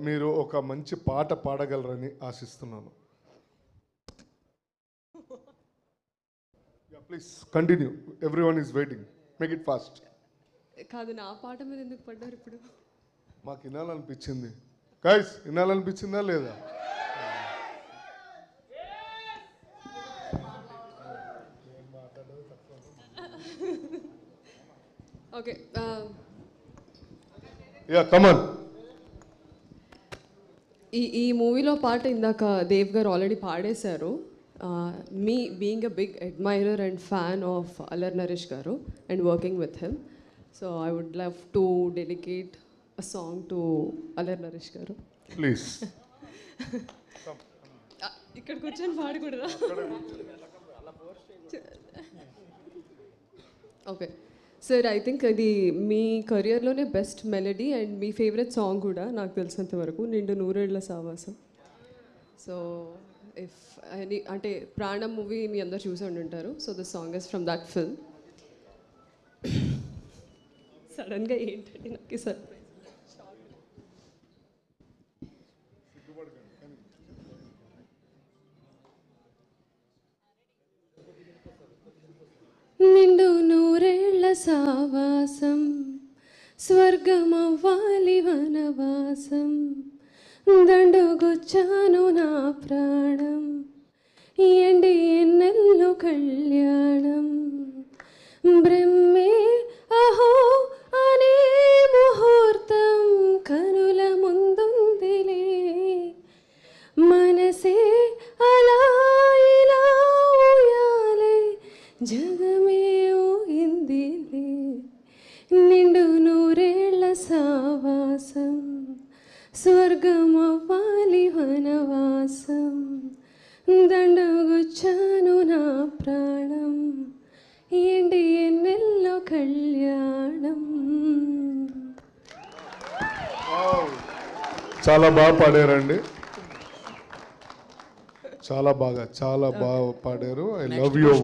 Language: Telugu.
మీరు ఒక మంచి పాట పాడగలరని ఆశిస్తున్నాను. Please continue, everyone is waiting, make it fast. కాదు, నా పాట మీద ఎందుకు పడ్డారు ఇప్పుడు? మాకు వినాలనిపించింది గైస్, వినాలనిపించిందా లేదా? Okay, yeah come on. ఈ మూవీలో పాట ఇందాక దేవ్ గారు ఆల్రెడీ పాడేశారు. Me being a big admirer and fan of Allari Naresh garu and working with him, so I would love to dedicate a song to Allari Naresh garu. Please. ఇక్కడ కూర్చొని పాడకూడదా? ఓకే సార్, ఐ థింక్ అది మీ కెరియర్లోనే బెస్ట్ మెలడీ అండ్ మీ ఫేవరెట్ సాంగ్ కూడా నాకు తెలిసినంత వరకు, నిండు నూరేళ్ల సావాసం. సో ఇఫ్ అంటే ప్రాణం మూవీ మీ అందరు చూసి ఉండుంటారు. So the song is from that film. సడన్గా ఏంటంటే నాకు సర్ప్రైజ్. నిండు నూరేళ్ల సావాసం, స్వర్గమవ్వాలి వనవాసం, దండుగొచ్చాను నా ప్రాణం, ఎండి ఎన్నెల్లు కళ్యాణం, బ్రహ్మే అహో అనే ముహూర్తం కనుల ముందుందిలే, మనసే అలా ఇలా ఊయాలే, జగమే ఊహిందిలే, నిండు నూరేళ్ల సావాసం, స్వర్గమవ్వాలి వనవాసం, దండగుచ్చాను నా ప్రాణం, ఎండి ఎన్నెల్లో కళ్యాణం. చాలా బాగా పాడారండి, చాలా బాగా పాడారు. I love you.